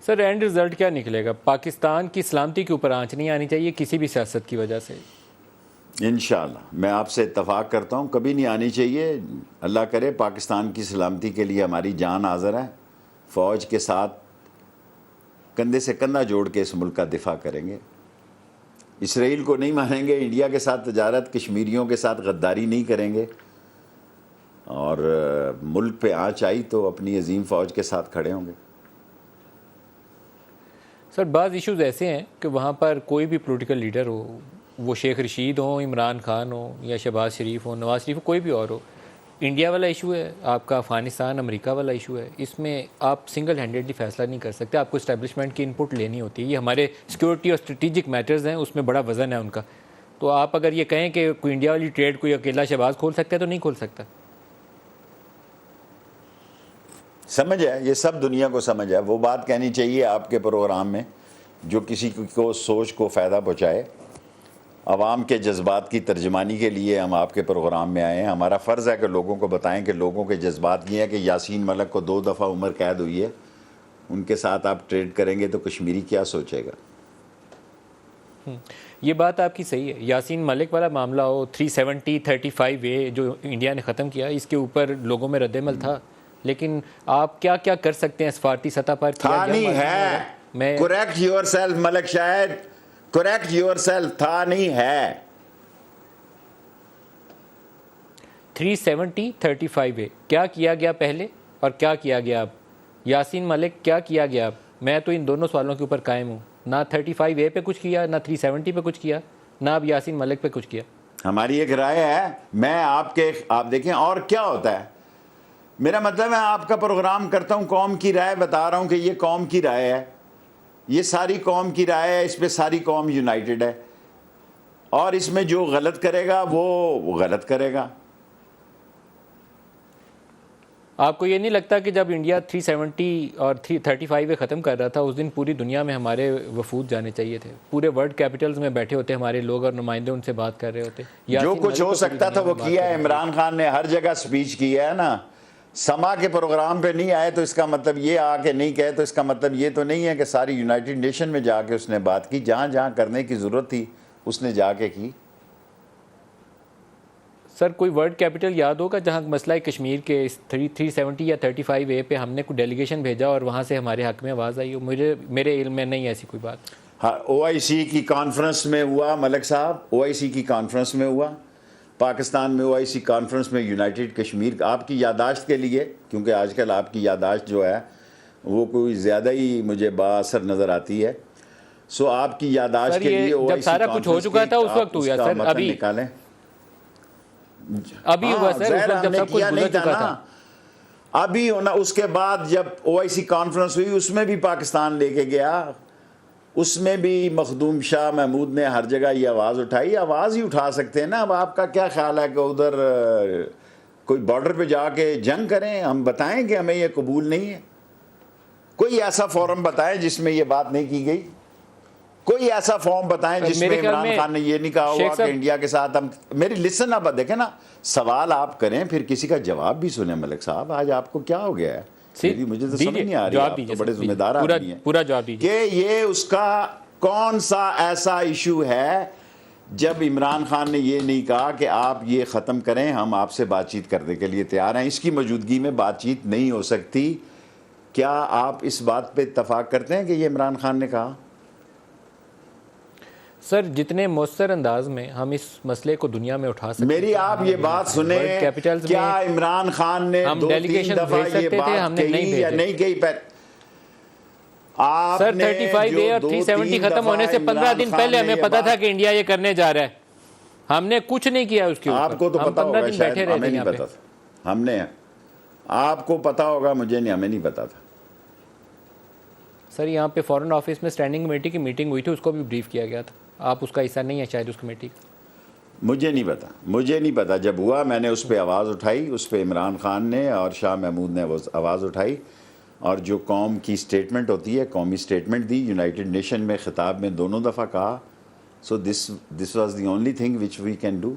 Sir and result کیا نکلے گا؟ پاکستان کی سلامتی کے اوپر آنچ نہیں آنی چاہیے کسی بھی سیاست کی وجہ سے. انشاءاللہ میں آپ سے اتفاق کرتا ہوں، کبھی نہیں آنی چاہیے. اللہ کرے پاکستان کی سلامتی کے لیے ہماری جان حاضر ہے. فوج کے ساتھ کندھے سے کندھا جوڑ کے اس ملک کا دفاع کریں گے. اسرائیل کو نہیں مانیں گے، انڈیا کے ساتھ تجارت، کشمیریوں کے ساتھ غداری نہیں کریں گے، اور ملک پہ آنچ آئی تو اپنی عظیم فوج کے ساتھ کھڑے ہوں گے. سر بعض ایشوز ایسے ہیں کہ وہاں پر کوئی بھی پولیٹیکل لیڈر ہو، وہ شیخ رشید ہوں، عمران خان ہو، یا شہباز شریف ہو، نواز شریف ہو، کوئی بھی اور ہو، انڈیا والا ایشو ہے، آپ کا افغانستان امریکہ والا ایشو ہے، اس میں آپ سنگل ہینڈیڈلی فیصلہ نہیں کر سکتے. آپ کو اسٹیبلشمنٹ کی انپٹ لینی ہوتی ہے. یہ ہمارے سیکورٹی اور اسٹریٹجک میٹرز ہیں، اس میں بڑا وزن ہے ان کا. تو آپ اگر یہ کہیں کہ کوئی انڈیا والی ٹریڈ کوئی اکیلا شہباز کھول سکتا ہے تو نہیں کھول سکتا. سمجھ ہے، یہ سب دنیا کو سمجھ ہے. وہ بات کہنی چاہیے آپ کے پروگرام میں جو کسی کو سوچ کو فائدہ پہنچائے. عوام کے جذبات کی ترجمانی کے لیے ہم آپ کے پروگرام میں آئے ہیں. ہمارا فرض ہے کہ لوگوں کو بتائیں کہ لوگوں کے جذبات یہ ہیں کہ یاسین ملک کو 2 دفعہ عمر قید ہوئی ہے، ان کے ساتھ آپ ٹریڈ کریں گے تو کشمیری کیا سوچے گا. یہ بات آپ کی صحیح ہے. یاسین ملک والا معاملہ ہو، 370-35A جو انڈیا نے ختم کیا، اس کے اوپر لوگوں میں رد عمل تھا، لیکن آپ کیا کیا کر سکتے ہیں سفارتی سطح پر؟ تھا نہیں ہے. Correct yourself Malik Shahid, correct yourself. تھا نہیں ہے. 370-35A کیا کیا گیا پہلے اور کیا کیا گیا اب؟ یاسین ملک کیا کیا گیا اب؟ میں تو ان دونوں سوالوں کے اوپر قائم ہوں. نہ 35A پہ کچھ کیا، نہ 370 پہ کچھ کیا، نہ اب یاسین ملک پہ کچھ کیا. ہماری ایک رائے ہے. میں آپ دیکھیں اور کیا ہوتا ہے. میرا مطلب ہے آپ کا پروگرام کرتا ہوں، قوم کی رائے بتا رہا ہوں کہ یہ قوم کی رائے ہے، یہ ساری قوم کی رائے ہے، اس پہ ساری قوم یونائٹڈ ہے، اور اس میں جو غلط کرے گا وہ غلط کرے گا. آپ کو یہ نہیں لگتا کہ جب انڈیا 370 اور 35A ختم کر رہا تھا اس دن پوری دنیا میں ہمارے وفود جانے چاہیے تھے، پورے ورلڈ کیپٹلز میں بیٹھے ہوتے ہمارے لوگ اور نمائندے ان سے بات کر رہے ہوتے. جو کچھ ہو سکتا تھا وہ کیا ہے. عمران خان نے ہر جگہ سپیچ کی ہے نا. سما کے پروگرام پہ نہیں آئے تو اس کا مطلب یہ آ کے نہیں کہے تو اس کا مطلب یہ تو نہیں ہے کہ ساری یونائٹڈ نیشن میں جا کے اس نے بات کی. جہاں جہاں کرنے کی ضرورت تھی اس نے جا کے کی. سر کوئی ورلڈ کیپٹل یاد ہوگا جہاں مسئلہ کشمیر کے 370 یا 35A پہ ہم نے کوئی ڈیلیگیشن بھیجا اور وہاں سے ہمارے حق میں آواز آئی ہو؟ میرے علم میں نہیں ایسی کوئی بات. ہاں OIC کی کانفرنس میں ہوا ملک صاحب، OIC کی کانفرنس میں ہوا پاکستان میں. OIC کانفرنس میں یونائٹڈ کشمیر. آپ کی یادداشت کے لیے، کیونکہ آج کل آپ کی یادداشت جو ہے وہ کوئی زیادہ ہی مجھے با اثر نظر آتی ہے، سو آپ کی یادداشت کے لیے جب سارا کچھ ہو چکا تھا اس وقت ہوا سر، ابھی نکالیں. ابھی ہوا سر، اس وقت جب سب کچھ گزر چکا تھا. ابھی ہونا. اس کے بعد جب OIC کانفرنس ہوئی اس میں بھی پاکستان لے کے گیا، اس میں بھی مخدوم شاہ محمود نے ہر جگہ یہ آواز اٹھائی. آواز ہی اٹھا سکتے ہیں نا. اب آپ کا کیا خیال ہے کہ ادھر کوئی بارڈر پہ جا کے جنگ کریں؟ ہم بتائیں کہ ہمیں یہ قبول نہیں ہے. کوئی ایسا فورم بتائیں جس میں یہ بات نہیں کی گئی. کوئی ایسا فارم بتائیں جس میں عمران خان نے یہ نہیں کہا ہوا کہ انڈیا کے ساتھ ہم. میری لسن اب دیکھیں نا، سوال آپ کریں پھر کسی کا جواب بھی سنیں. ملک صاحب آج آپ کو کیا ہو گیا ہے؟ مجھے تو سمجھ نہیں آ رہی. آپ تو بڑے ذمہ دار آدمی ہیں. پورا جواب دیجیے کہ یہ اس کا کون سا ایسا ایشو ہے جب عمران خان نے یہ نہیں کہا کہ آپ یہ ختم کریں، ہم آپ سے بات چیت کرنے کے لیے تیار ہیں. اس کی موجودگی میں بات چیت نہیں ہو سکتی. کیا آپ اس بات پہ اتفاق کرتے ہیں کہ یہ عمران خان نے کہا؟ سر جتنے مؤثر انداز میں ہم اس مسئلے کو دنیا میں اٹھا سکتے ہیں. میری آپ یہ بات سنیں، کیا عمران خان نے 2-3 دفعہ یہ بات کہی یا نہیں کہی؟ سر 35A اور 370 ختم ہونے سے 15 دن پہلے ہمیں پتا تھا کہ انڈیا یہ کرنے جا رہا ہے. ہم نے کچھ نہیں کیا اس کے اوپر. آپ کو تو پتا ہوگا، شاید ہمیں نہیں پتا تھا. ہم نے، آپ کو پتا ہوگا، مجھے نہیں، ہمیں نہیں پتا تھا. سر یہاں پہ فورن آفس میں اسٹینڈنگ کمیٹی کی میٹنگ ہوئی تھی، اس کو بھی بریف کیا گیا تھا. آپ اس کا حصہ نہیں ہے شاید اس کمیٹی کا. مجھے نہیں پتا. جب ہوا میں نے اس پہ آواز اٹھائی، اس پہ عمران خان نے اور شاہ محمود نے آواز اٹھائی، اور جو قوم کی سٹیٹمنٹ ہوتی ہے، قومی سٹیٹمنٹ دی. یونائٹڈ نیشن میں خطاب میں 2 دفعہ کہا. So this was the only thing which we can do.